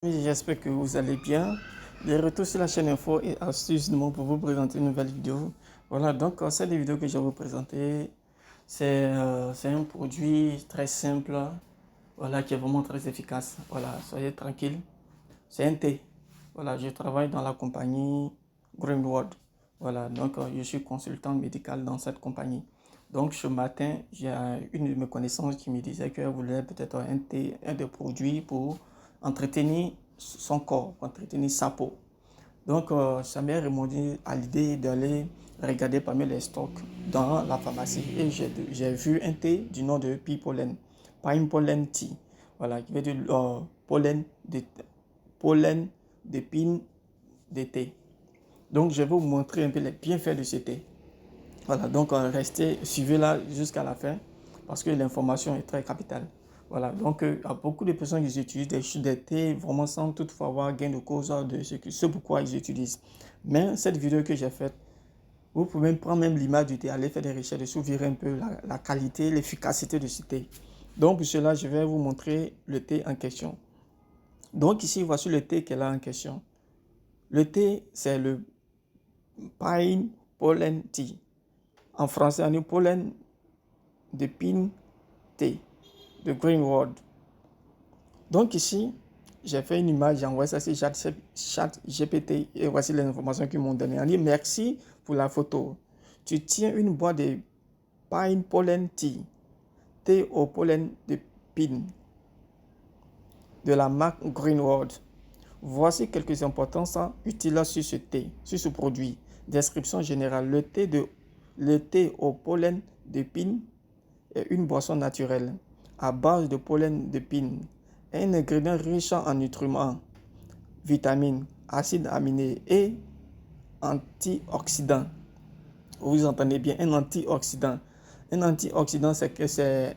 J'espère que vous allez bien. De retour sur la chaîne Info et Astuces du monde pour vous présenter une nouvelle vidéo. Voilà, donc cette vidéo que je vais vous présenter, c'est un produit très simple, voilà, qui est vraiment très efficace. Voilà, soyez tranquille. C'est un thé. Voilà, je travaille dans la compagnie Greenwood. Voilà, donc je suis consultant médical dans cette compagnie. Donc ce matin, j'ai une de mes connaissances qui me disait qu'elle voulait peut-être un thé, un des produits pour entretenir son corps, pour entretenir sa peau. Donc ça m'est remonté à l'idée d'aller regarder parmi les stocks dans la pharmacie. Et j'ai vu un thé du nom de Pea Pollen, Pine Pollen Tea. Voilà, qui veut dire pollen d'épines de thé. Donc, je vais vous montrer un peu les bienfaits de ce thé. Voilà, donc restez, suivez-la jusqu'à la fin parce que l'information est très capitale. Voilà, donc il y a beaucoup de personnes qui utilisent des thés vraiment sans toutefois avoir gain de cause de ce pourquoi ils utilisent. Mais cette vidéo que j'ai faite, vous pouvez même prendre même l'image du thé, aller faire des recherches dessus, verrez un peu la qualité, l'efficacité de ce thé. Donc pour cela, je vais vous montrer le thé en question. Donc ici, voici le thé qu'elle a en question. Le thé, c'est le Pine Pollen Tea. En français, on dit pollen de pine thé de Greenwood. Donc ici, j'ai fait une image, j'ai envoyé ça sur ChatGPT et voici les informations qu'ils m'ont données. On dit merci pour la photo. Tu tiens une boîte de Pine Pollen Tea, thé au pollen de pine de la marque Greenwood. Voici quelques importances utiles sur ce thé, sur ce produit. Description générale. Le thé au pollen de pine est une boisson naturelle à base de pollen de pine. Un ingrédient riche en nutriments, vitamines, acides aminés et antioxydants. Vous entendez bien, un antioxydant. Un antioxydant, c'est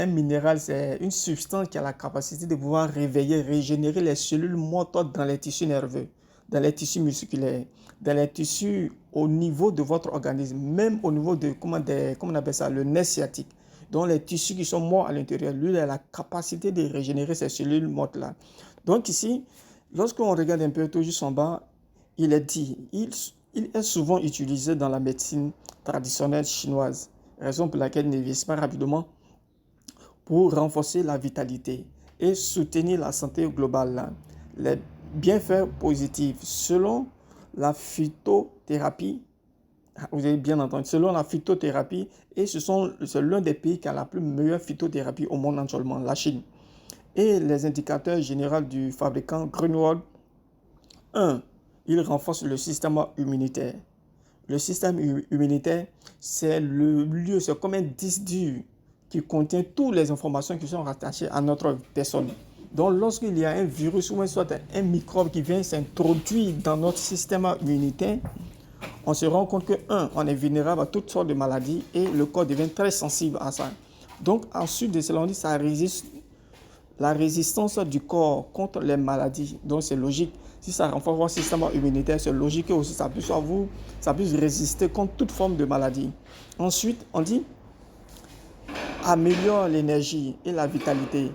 un minéral, c'est une substance qui a la capacité de pouvoir réveiller, régénérer les cellules mortes dans les tissus nerveux, dans les tissus musculaires, dans les tissus au niveau de votre organisme, même au niveau de, comment on appelle ça, le nerf sciatique. Donc les tissus qui sont morts à l'intérieur, lui, il a la capacité de régénérer ces cellules mortes-là. Donc ici, lorsqu'on regarde un peu tout juste en bas, il est dit, il est souvent utilisé dans la médecine traditionnelle chinoise, raison pour laquelle il n'investit pas rapidement pour renforcer la vitalité et soutenir la santé globale. Les bienfaits positifs selon la phytothérapie, vous avez bien entendu, selon la phytothérapie, et c'est l'un des pays qui a la plus meilleure phytothérapie au monde actuellement, la Chine. Et les indicateurs généraux du fabricant Greenwood, 1. Il renforce le système immunitaire. Le système immunitaire, c'est le lieu, c'est comme un disque dur qui contient toutes les informations qui sont rattachées à notre personne. Donc, lorsqu'il y a un virus ou soit un microbe qui vient s'introduire dans notre système immunitaire, on se rend compte que, on est vulnérable à toutes sortes de maladies et le corps devient très sensible à ça. Donc, ensuite de cela, on dit que ça résiste la résistance du corps contre les maladies. Donc, c'est logique. Si ça renforce votre système immunitaire, c'est logique que aussi ça puisse résister contre toute forme de maladie. Ensuite, on dit améliore l'énergie et la vitalité,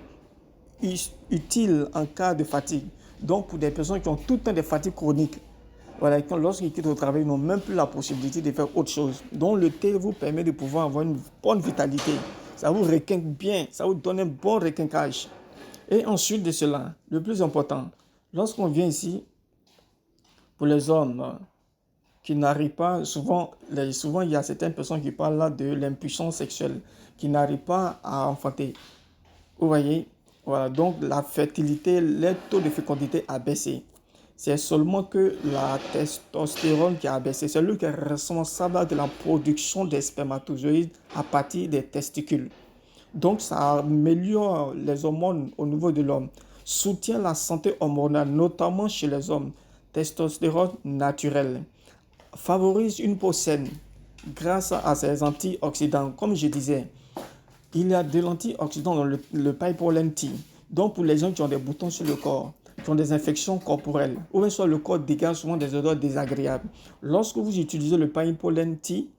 utile en cas de fatigue. Donc, pour des personnes qui ont tout le temps des fatigues chroniques, voilà, lorsqu'ils quittent au travail, ils n'ont même plus la possibilité de faire autre chose. Donc, le thé vous permet de pouvoir avoir une bonne vitalité. Ça vous requinque bien, ça vous donne un bon requinquage. Et ensuite de cela, le plus important, lorsqu'on vient ici, pour les hommes qui n'arrivent pas, souvent il y a certaines personnes qui parlent là de l'impuissance sexuelle, qui n'arrivent pas à enfanter. Vous voyez, voilà, donc la fertilité, le taux de fécondité a baissé. C'est seulement que la testostérone qui a baissé. C'est lui qui est responsable de la production des spermatozoïdes à partir des testicules. Donc, ça améliore les hormones au niveau de l'homme, soutient la santé hormonale, notamment chez les hommes, testostérone naturel, favorise une peau saine grâce à ses antioxydants. Comme je disais, il y a de l'antioxydant dans le Pine Pollen Tea. Donc, pour les gens qui ont des boutons sur le corps, qui ont des infections corporelles, ou bien soit le corps dégage souvent des odeurs désagréables. Lorsque vous utilisez le Pine Pollen Tea,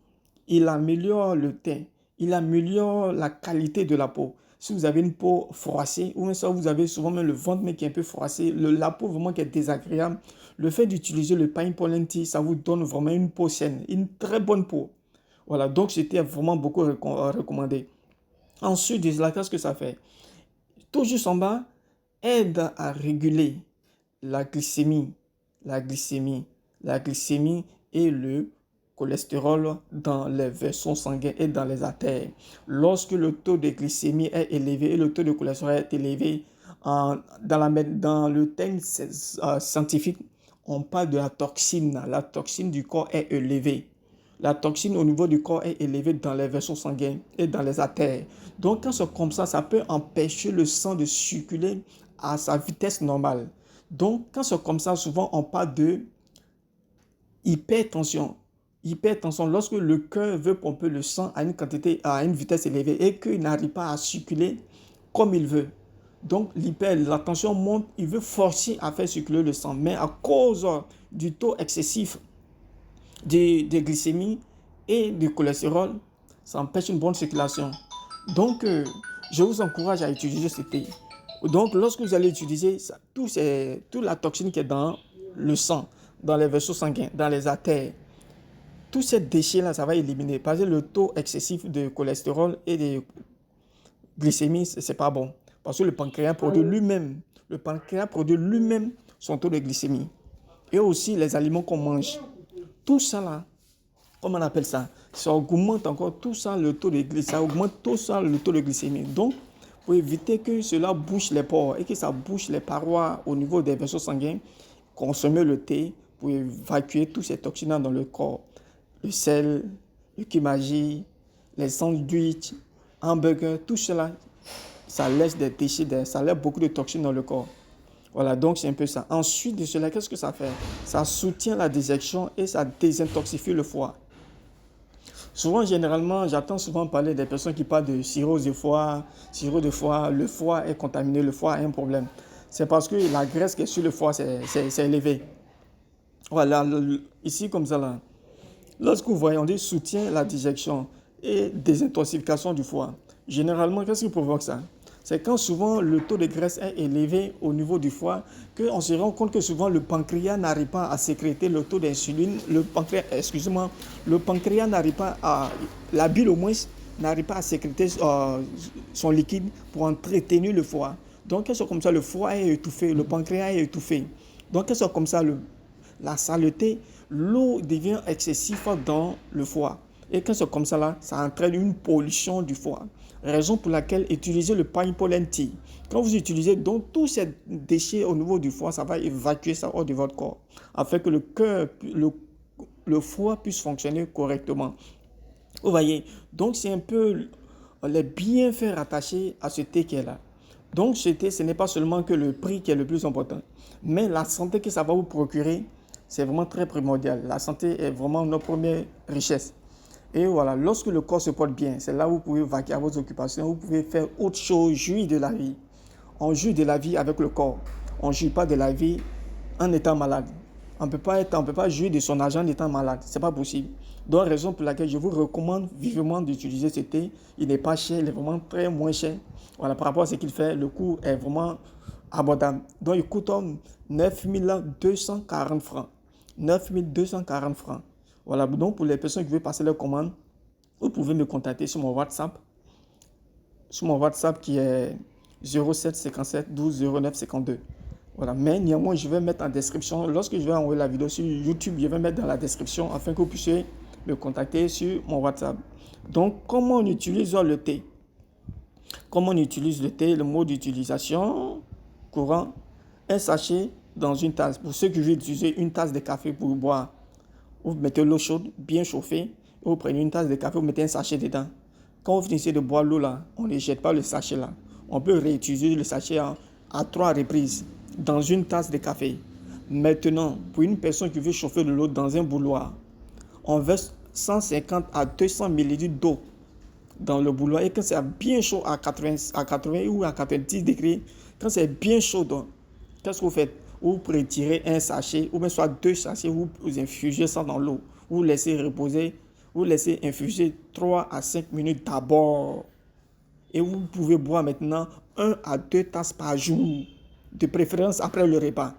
il améliore le teint, il améliore la qualité de la peau. si vous avez une peau froissée, ou même ça, vous avez souvent même le ventre mais qui est un peu froissé, la peau vraiment qui est désagréable, le fait d'utiliser le Pine Pollen Tea, ça vous donne vraiment une peau saine, une très bonne peau. Voilà, donc c'était vraiment beaucoup recommandé. Ensuite de cela, qu'est-ce que ça fait? Tout juste en bas, aide à réguler la glycémie, la glycémie, la glycémie et le cholestérol dans les vaisseaux sanguins et dans les artères. Lorsque le taux de glycémie est élevé et le taux de cholestérol est élevé, dans le terme scientifique, on parle de la toxine. La toxine du corps est élevée. La toxine au niveau du corps est élevée dans les vaisseaux sanguins et dans les artères. Donc, quand c'est comme ça peut empêcher le sang de circuler à sa vitesse normale. Donc, quand c'est comme ça, souvent on parle de hypertension. Hypertension, lorsque le cœur veut pomper le sang à une quantité, à une vitesse élevée et qu'il n'arrive pas à circuler comme il veut. Donc, la tension monte, il veut forcer à faire circuler le sang. Mais à cause du taux excessif de glycémie et de cholestérol, ça empêche une bonne circulation. Donc, je vous encourage à utiliser ce thé. Donc, lorsque vous allez utiliser ça, toute la toxine qui est dans le sang, dans les vaisseaux sanguins, dans les artères, tous ces déchets-là, ça va éliminer. Parce que le taux excessif de cholestérol et de glycémie, c'est pas bon. Parce que le pancréas produit lui-même son taux de glycémie. Et aussi les aliments qu'on mange. Tout ça là, comment on appelle ça? Ça augmente encore tout ça, le taux de glycémie. Ça augmente tout ça, le taux de glycémie. Donc, pour éviter que cela bouche les pores et que ça bouche les parois au niveau des vaisseaux sanguins, consommez le thé pour évacuer tous ces toxines dans le corps. Le sel, le kimchi, les sandwichs, hamburgers, tout cela, ça laisse des déchets, ça laisse beaucoup de toxines dans le corps. Voilà, donc c'est un peu ça. Ensuite de cela, qu'est-ce que ça fait? Ça soutient la digestion et ça désintoxifie le foie. Souvent, généralement, j'entends souvent parler des personnes qui parlent de cirrhose de foie, le foie est contaminé, le foie a un problème. C'est parce que la graisse qui est sur le foie, c'est élevé. Voilà, ici comme ça là. Lorsque vous voyez, on dit soutient la digestion et désintoxication du foie. Généralement, qu'est-ce qui provoque ça? C'est quand souvent le taux de graisse est élevé au niveau du foie qu'on se rend compte que souvent le pancréas n'arrive pas à sécréter le taux d'insuline. Le pancréas n'arrive pas à, la bile au moins, n'arrive pas à sécréter son liquide pour entretenir le foie. Donc, quand c'est comme ça, le foie est étouffé, le pancréas est étouffé. Donc, quand c'est comme ça, la saleté, l'eau devient excessive dans le foie. Et quand c'est comme ça, là, ça entraîne une pollution du foie. Raison pour laquelle utiliser le Pine Pollen Tea. Quand vous utilisez donc tous ces déchets au niveau du foie, ça va évacuer ça hors de votre corps, afin que le cœur, le foie puisse fonctionner correctement. Vous voyez, donc c'est un peu les bienfaits rattachés à ce thé qui est là. Donc ce thé, ce n'est pas seulement que le prix qui est le plus important, mais la santé que ça va vous procurer, c'est vraiment très primordial. La santé est vraiment notre première richesse. Et voilà, lorsque le corps se porte bien, c'est là où vous pouvez vaquer à vos occupations, vous pouvez faire autre chose, jouir de la vie. On jouit de la vie avec le corps. On ne jouit pas de la vie en étant malade. On ne peut pas jouir de son argent en étant malade. Ce n'est pas possible. Donc, raison pour laquelle je vous recommande vivement d'utiliser ce thé. Il n'est pas cher, il est vraiment très moins cher. Voilà, par rapport à ce qu'il fait, le coût est vraiment abordable. Donc, il coûte 9 240 francs. 9 240 francs. Voilà, donc pour les personnes qui veulent passer leur commande, vous pouvez me contacter sur mon WhatsApp. Sur mon WhatsApp qui est 07 57 12 09 52. Voilà, mais néanmoins, je vais mettre en description, lorsque je vais envoyer la vidéo sur YouTube, je vais mettre dans la description afin que vous puissiez me contacter sur mon WhatsApp. Donc, comment on utilise le thé? Comment on utilise le thé? Le mode d'utilisation courant, un sachet dans une tasse. Pour ceux qui veulent utiliser une tasse de café pour boire, vous mettez l'eau chaude, bien chauffée, vous prenez une tasse de café, vous mettez un sachet dedans. Quand vous finissez de boire l'eau là, on ne jette pas le sachet là. On peut réutiliser le sachet à 3 reprises dans une tasse de café. Maintenant, pour une personne qui veut chauffer de l'eau dans un bouilloire, on verse 150 à 200 ml d'eau dans le bouilloire. Et quand c'est bien chaud à 80 ou à 90 degrés, quand c'est bien chaud, qu'est-ce que vous faites? Vous retirez un sachet, ou bien soit 2 sachets, vous infusez ça dans l'eau. Vous laissez reposer, vous laissez infuser 3 à 5 minutes d'abord. Et vous pouvez boire maintenant 1 à 2 tasses par jour, de préférence après le repas.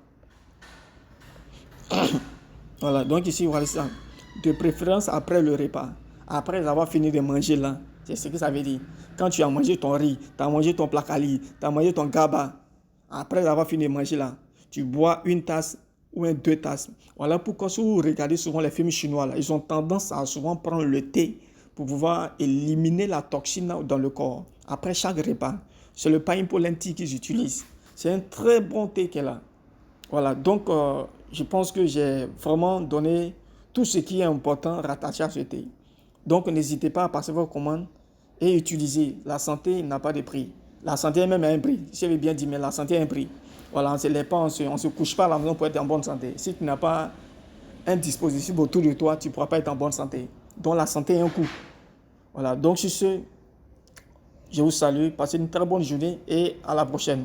Voilà, donc ici, voilà ça. De préférence après le repas. Après avoir fini de manger là, c'est ce que ça veut dire. Quand tu as mangé ton riz, tu as mangé ton placali, tu as mangé ton gaba, après avoir fini de manger là, tu bois 1 tasse ou 2 tasses. Voilà pourquoi si vous regardez souvent les films chinois, là, ils ont tendance à souvent prendre le thé pour pouvoir éliminer la toxine dans le corps. Après chaque repas, c'est le pain pour lentilles qu'ils utilisent. C'est un très bon thé qu'elle a. Voilà, donc je pense que j'ai vraiment donné tout ce qui est important rattaché à ce thé. Donc n'hésitez pas à passer vos commandes et utiliser. La santé n'a pas de prix. La santé est même à un prix. J'avais bien dit, mais la santé a un prix. Voilà, on ne se couche pas à la maison pour être en bonne santé. Si tu n'as pas un dispositif autour de toi, tu ne pourras pas être en bonne santé. Donc la santé a un coût. Voilà, donc sur ce, je vous salue, passez une très bonne journée et à la prochaine.